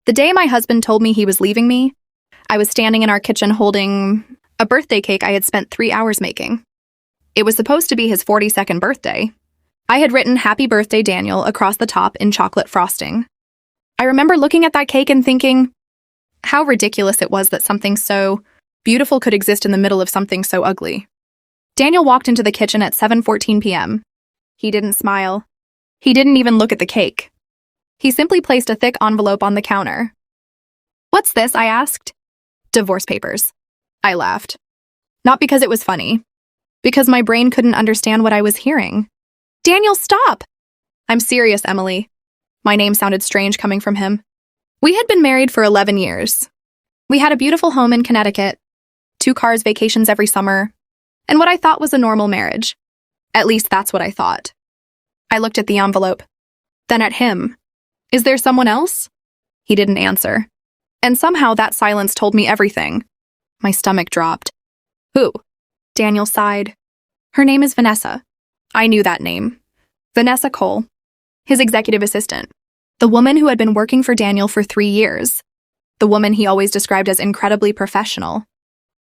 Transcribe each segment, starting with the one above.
The day my husband told me he was leaving me, I was standing in our kitchen holding a birthday cake I had spent 3 hours making. It was supposed to be his 42nd birthday. I had written "Happy Birthday, Daniel" across the top in chocolate frosting. I remember looking at that cake and thinking how ridiculous it was that something so beautiful could exist in the middle of something so ugly. Daniel walked into the kitchen at 7:14 p.m. He didn't smile. He didn't even look at the cake. He simply placed a thick envelope on the counter. "What's this?" I asked. "Divorce papers." I laughed. Not because it was funny. Because my brain couldn't understand what I was hearing. "Daniel, stop!" "I'm serious, Emily." My name sounded strange coming from him. We had been married for 11 years. We had a beautiful home in Connecticut, 2 cars, vacations every summer, and what I thought was a normal marriage. At least that's what I thought. I looked at the envelope, then at him. "Is there someone else?" He didn't answer. And somehow that silence told me everything. My stomach dropped. "Who?" Daniel sighed. "Her name is Vanessa." I knew that name. Vanessa Cole, his executive assistant. The woman who had been working for Daniel for 3 years. The woman he always described as incredibly professional.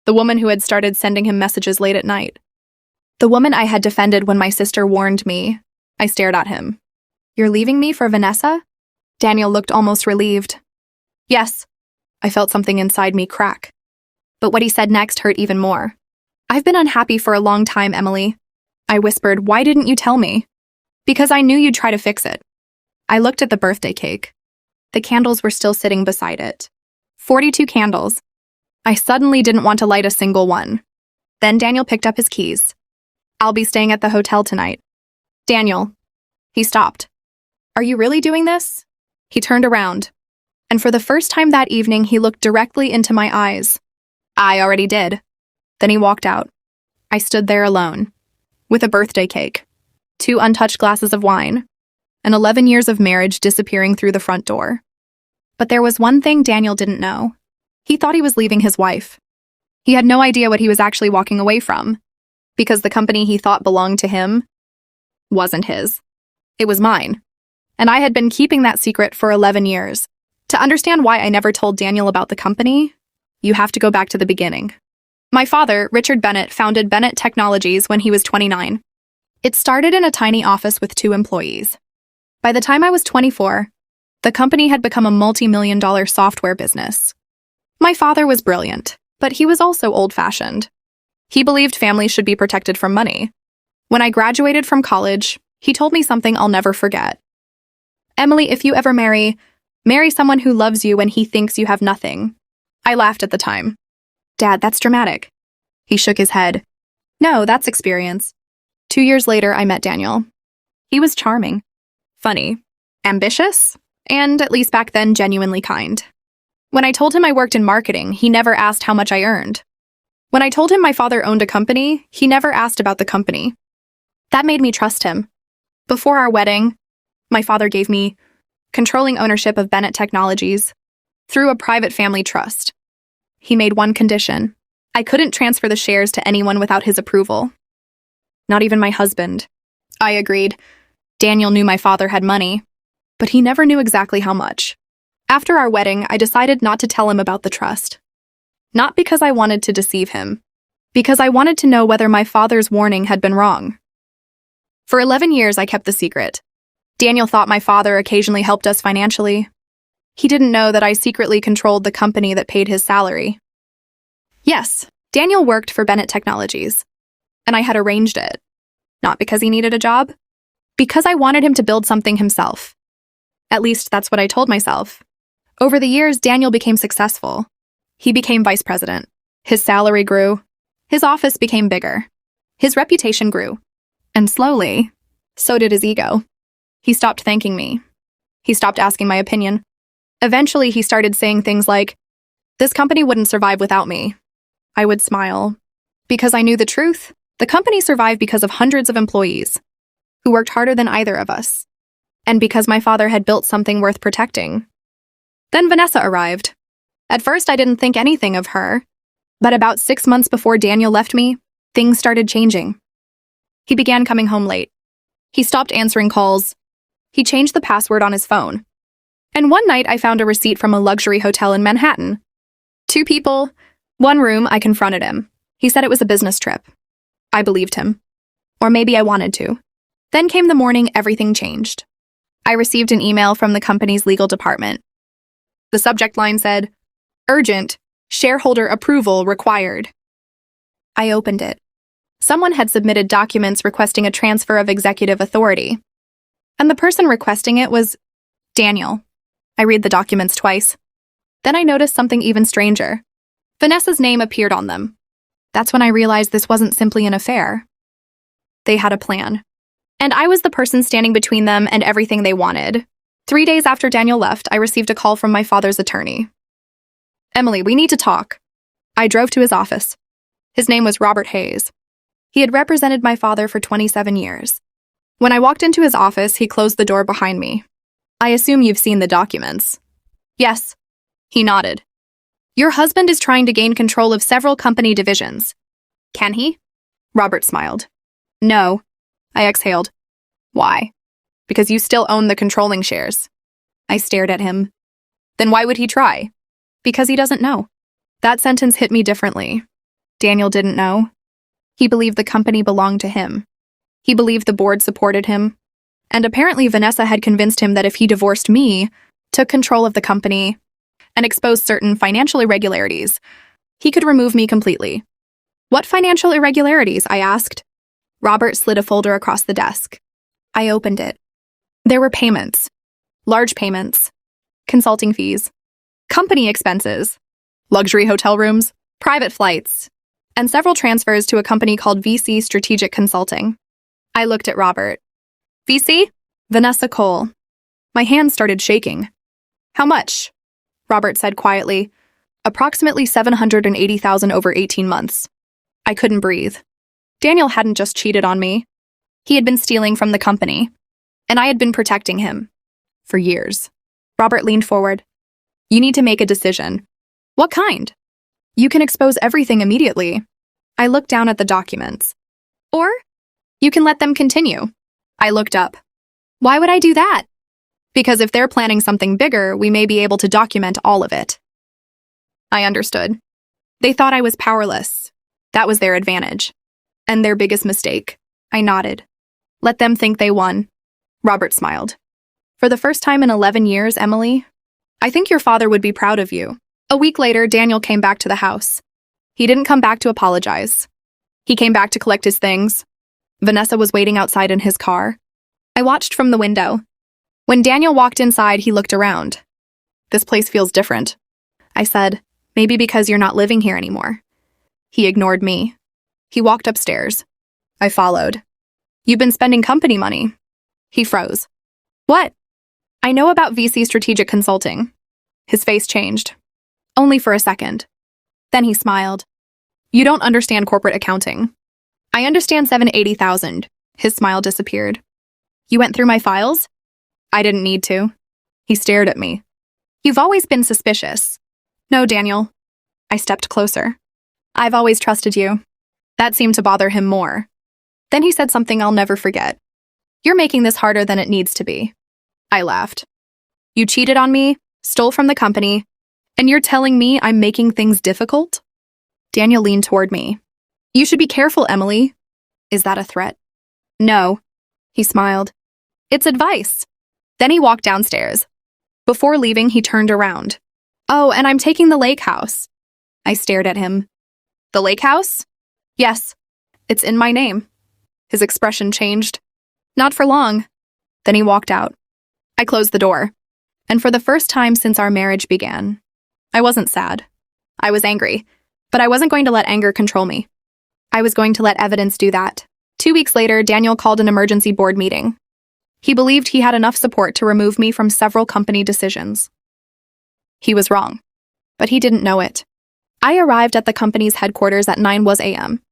The woman who had started sending him messages late at night. The woman I had defended when my sister warned me. I stared at him. "You're leaving me for Vanessa?" Daniel looked almost relieved. "Yes." I felt something inside me crack. But what he said next hurt even more. "I've been unhappy for a long time, Emily." I whispered, "Why didn't you tell me?" "Because I knew you'd try to fix it." I looked at the birthday cake. The candles were still sitting beside it. 42 candles. I suddenly didn't want to light a single one. Then Daniel picked up his keys. "I'll be staying at the hotel tonight." "Daniel." He stopped. "Are you really doing this?" He turned around. And for the first time that evening, he looked directly into my eyes. "I already did." Then he walked out. I stood there alone, with a birthday cake, 2 untouched glasses of wine, and 11 years of marriage disappearing through the front door. But there was one thing Daniel didn't know. He thought he was leaving his wife. He had no idea what he was actually walking away from, because the company he thought belonged to him wasn't his. It was mine. And I had been keeping that secret for 11 years. To understand why I never told Daniel about the company, you have to go back to the beginning. My father, Richard Bennett, founded Bennett Technologies when he was 29. It started in a tiny office with 2 employees. By the time I was 24, the company had become a multi-million-dollar software business. My father was brilliant, but he was also old-fashioned. He believed families should be protected from money. When I graduated from college, he told me something I'll never forget. "Emily, if you ever marry someone who loves you when he thinks you have nothing." I laughed at the time. "Dad, that's dramatic." He shook his head. "No, that's experience." 2 years later, I met Daniel. He was charming, funny, ambitious, and, at least back then, genuinely kind. When I told him I worked in marketing, he never asked how much I earned. When I told him my father owned a company, he never asked about the company. That made me trust him. Before our wedding, my father gave me controlling ownership of Bennett Technologies through a private family trust. He made one condition. I couldn't transfer the shares to anyone without his approval. Not even my husband. I agreed. Daniel knew my father had money, but he never knew exactly how much. After our wedding, I decided not to tell him about the trust. Not because I wanted to deceive him, because I wanted to know whether my father's warning had been wrong. For 11 years, I kept the secret. Daniel thought my father occasionally helped us financially. He didn't know that I secretly controlled the company that paid his salary. Yes, Daniel worked for Bennett Technologies, and I had arranged it. Not because he needed a job, because I wanted him to build something himself. At least that's what I told myself. Over the years, Daniel became successful. He became vice president. His salary grew. His office became bigger. His reputation grew. And slowly, so did his ego. He stopped thanking me. He stopped asking my opinion. Eventually, he started saying things like, "This company wouldn't survive without me." I would smile, because I knew the truth. The company survived because of hundreds of employees who worked harder than either of us, and because my father had built something worth protecting. Then Vanessa arrived. At first, I didn't think anything of her, but about 6 months before Daniel left me, things started changing. He began coming home late. He stopped answering calls. He changed the password on his phone. And one night I found a receipt from a luxury hotel in Manhattan. 2 people, 1 room. I confronted him. He said it was a business trip. I believed him. Or maybe I wanted to. Then came the morning everything changed. I received an email from the company's legal department. The subject line said, "Urgent, shareholder approval required." I opened it. Someone had submitted documents requesting a transfer of executive authority. And the person requesting it was Daniel. I read the documents twice. Then I noticed something even stranger. Vanessa's name appeared on them. That's when I realized this wasn't simply an affair. They had a plan. And I was the person standing between them and everything they wanted. 3 days after Daniel left, I received a call from my father's attorney. "Emily, we need to talk." I drove to his office. His name was Robert Hayes. He had represented my father for 27 years. When I walked into his office, he closed the door behind me. "I assume you've seen the documents." "Yes." He nodded. "Your husband is trying to gain control of several company divisions." "Can he?" Robert smiled. "No." I exhaled. "Why?" "Because you still own the controlling shares." I stared at him. "Then why would he try?" "Because he doesn't know." That sentence hit me differently. Daniel didn't know. He believed the company belonged to him. He believed the board supported him. And apparently Vanessa had convinced him that if he divorced me, took control of the company, and exposed certain financial irregularities, he could remove me completely. "What financial irregularities?" I asked. Robert slid a folder across the desk. I opened it. There were payments. Large payments. Consulting fees. Company expenses. Luxury hotel rooms. Private flights. And several transfers to a company called VC Strategic Consulting. I looked at Robert. "VC?" "Vanessa Cole." My hands started shaking. "How much?" Robert said quietly. "Approximately $780,000 over 18 months. I couldn't breathe. Daniel hadn't just cheated on me. He had been stealing from the company. And I had been protecting him. For years. Robert leaned forward. "You need to make a decision." "What kind?" "You can expose everything immediately." I looked down at the documents. "Or you can let them continue." I looked up. "Why would I do that?" "Because if they're planning something bigger, we may be able to document all of it." I understood. They thought I was powerless. That was their advantage. And their biggest mistake. I nodded. "Let them think they won." Robert smiled. "For the first time in 11 years, Emily, I think your father would be proud of you." A week later, Daniel came back to the house. He didn't come back to apologize. He came back to collect his things. Vanessa was waiting outside in his car. I watched from the window. When Daniel walked inside, he looked around. "This place feels different," I said. "Maybe because you're not living here anymore." He ignored me. He walked upstairs. I followed. "You've been spending company money." He froze. "What?" "I know about VC Strategic Consulting." His face changed. Only for a second. Then he smiled. "You don't understand corporate accounting." "I understand $780,000. His smile disappeared. "You went through my files?" "I didn't need to." He stared at me. "You've always been suspicious." "No, Daniel." I stepped closer. "I've always trusted you." That seemed to bother him more. Then he said something I'll never forget. "You're making this harder than it needs to be." I laughed. "You cheated on me, stole from the company, and you're telling me I'm making things difficult?" Daniel leaned toward me. "You should be careful, Emily." "Is that a threat?" "No." He smiled. "It's advice." Then he walked downstairs. Before leaving, he turned around. "Oh, and I'm taking the lake house." I stared at him. "The lake house?" "Yes. It's in my name." His expression changed. "Not for long." Then he walked out. I closed the door. And for the first time since our marriage began, I wasn't sad. I was angry. But I wasn't going to let anger control me. I was going to let evidence do that. 2 weeks later, Daniel called an emergency board meeting. He believed he had enough support to remove me from several company decisions. He was wrong. But he didn't know it. I arrived at the company's headquarters at 9 a.m.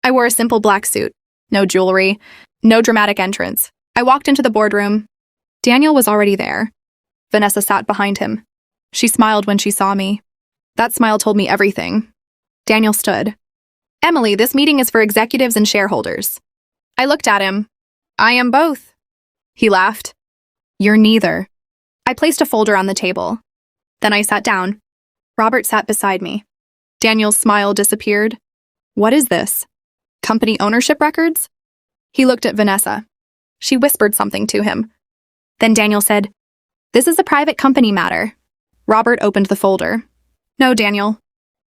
I wore a simple black suit. No jewelry. No dramatic entrance. I walked into the boardroom. Daniel was already there. Vanessa sat behind him. She smiled when she saw me. That smile told me everything. Daniel stood. "Emily, this meeting is for executives and shareholders." I looked at him. "I am both." He laughed. "You're neither." I placed a folder on the table. Then I sat down. Robert sat beside me. Daniel's smile disappeared. What is this? Company ownership records? He looked at Vanessa. She whispered something to him. Then Daniel said, This is a private company matter. Robert opened the folder. No, Daniel.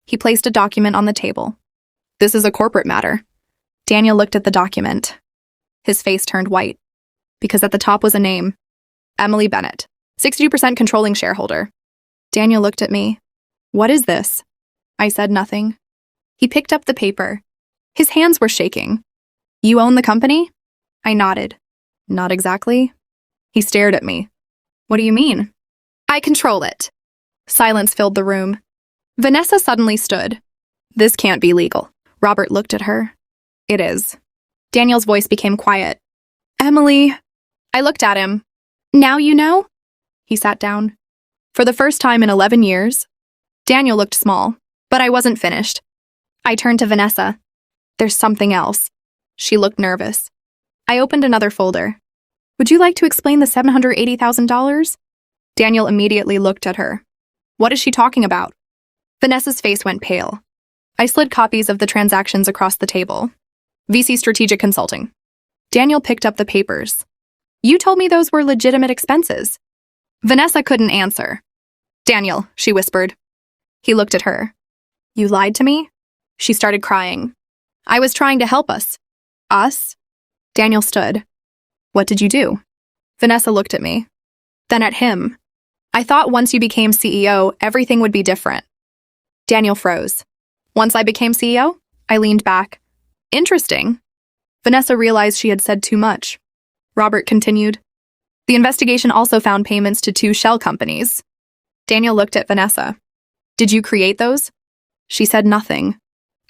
He placed a document on the table. This is a corporate matter. Daniel looked at the document. His face turned white, because at the top was a name. Emily Bennett, 60% controlling shareholder. Daniel looked at me. What is this? I said nothing. He picked up the paper. His hands were shaking. You own the company? I nodded. Not exactly. He stared at me. What do you mean? I control it. Silence filled the room. Vanessa suddenly stood. This can't be legal. Robert looked at her. It is. Daniel's voice became quiet. Emily. I looked at him. Now you know? He sat down. For the first time in 11 years. Daniel looked small, but I wasn't finished. I turned to Vanessa. There's something else. She looked nervous. I opened another folder. Would you like to explain the $780,000? Daniel immediately looked at her. What is she talking about? Vanessa's face went pale. I slid copies of the transactions across the table. VC Strategic Consulting. Daniel picked up the papers. You told me those were legitimate expenses. Vanessa couldn't answer. Daniel, she whispered. He looked at her. You lied to me? She started crying. I was trying to help us. Us? Daniel stood. What did you do? Vanessa looked at me. Then at him. I thought once you became CEO, everything would be different. Daniel froze. Once I became CEO, I leaned back. Interesting. Vanessa realized she had said too much. Robert continued. The investigation also found payments to 2 shell companies. Daniel looked at Vanessa. Did you create those? She said nothing.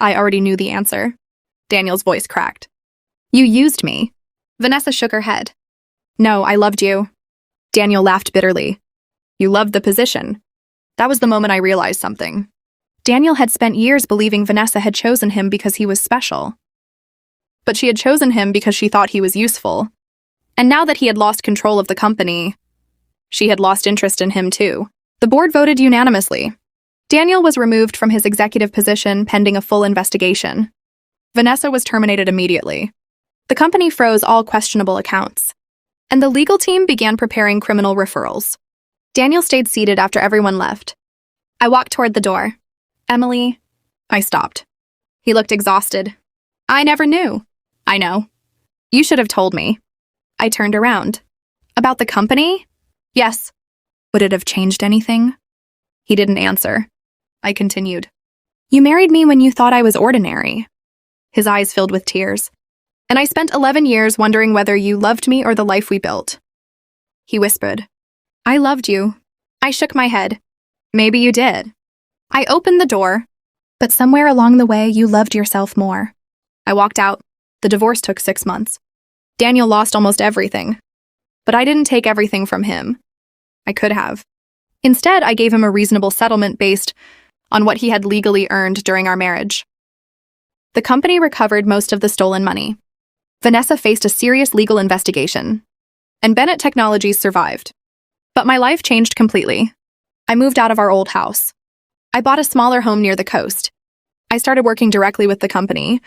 I already knew the answer. Daniel's voice cracked. You used me. Vanessa shook her head. No, I loved you. Daniel laughed bitterly. You loved the position. That was the moment I realized something. Daniel had spent years believing Vanessa had chosen him because he was special. But she had chosen him because she thought he was useful. And now that he had lost control of the company, she had lost interest in him too. The board voted unanimously. Daniel was removed from his executive position pending a full investigation. Vanessa was terminated immediately. The company froze all questionable accounts. And the legal team began preparing criminal referrals. Daniel stayed seated after everyone left. I walked toward the door. Emily. I stopped. He looked exhausted. I never knew. I know. You should have told me. I turned around. About the company? Yes. Would it have changed anything? He didn't answer. I continued. You married me when you thought I was ordinary. His eyes filled with tears. And I spent 11 years wondering whether you loved me or the life we built. He whispered. I loved you. I shook my head. Maybe you did. I opened the door, but somewhere along the way you loved yourself more. I walked out. The divorce took 6 months. Daniel lost almost everything. But I didn't take everything from him. I could have. Instead, I gave him a reasonable settlement based on what he had legally earned during our marriage. The company recovered most of the stolen money. Vanessa faced a serious legal investigation. And Bennett Technologies survived. But my life changed completely. I moved out of our old house. I bought a smaller home near the coast. I started working directly with the company.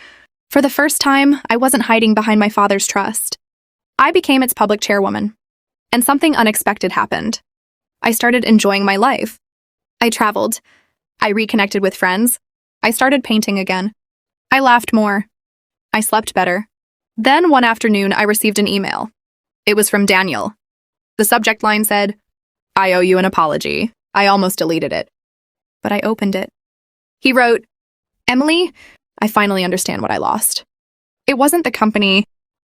For the first time, I wasn't hiding behind my father's trust. I became its public chairwoman. And something unexpected happened. I started enjoying my life. I traveled. I reconnected with friends. I started painting again. I laughed more. I slept better. Then one afternoon, I received an email. It was from Daniel. The subject line said, I owe you an apology. I almost deleted it. But I opened it. He wrote, Emily, I finally understand what I lost. It wasn't the company.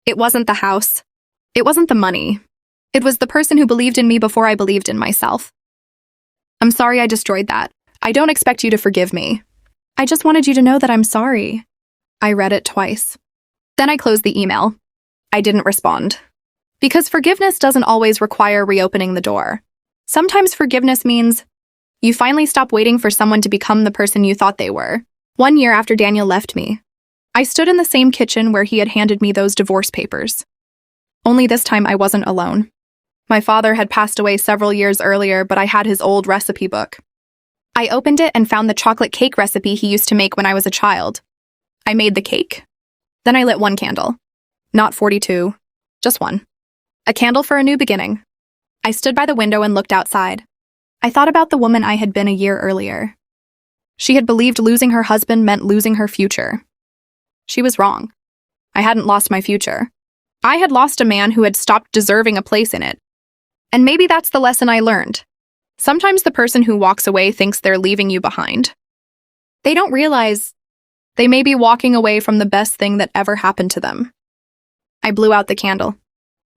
It wasn't the house. It wasn't the money. It was the person who believed in me before I believed in myself. I'm sorry I destroyed that. I don't expect you to forgive me. I just wanted you to know that I'm sorry. I read it twice. Then I closed the email. I didn't respond. Because forgiveness doesn't always require reopening the door. Sometimes forgiveness means you finally stop waiting for someone to become the person you thought they were. 1 year after Daniel left me, I stood in the same kitchen where he had handed me those divorce papers. Only this time I wasn't alone. My father had passed away several years earlier, but I had his old recipe book. I opened it and found the chocolate cake recipe he used to make when I was a child. I made the cake. Then I lit one candle. Not 42, just one. A candle for a new beginning. I stood by the window and looked outside. I thought about the woman I had been a year earlier. She had believed losing her husband meant losing her future. She was wrong. I hadn't lost my future. I had lost a man who had stopped deserving a place in it. And maybe that's the lesson I learned. Sometimes the person who walks away thinks they're leaving you behind. They don't realize they may be walking away from the best thing that ever happened to them. I blew out the candle.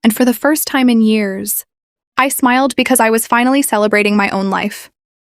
And for the first time in years, I smiled because I was finally celebrating my own life.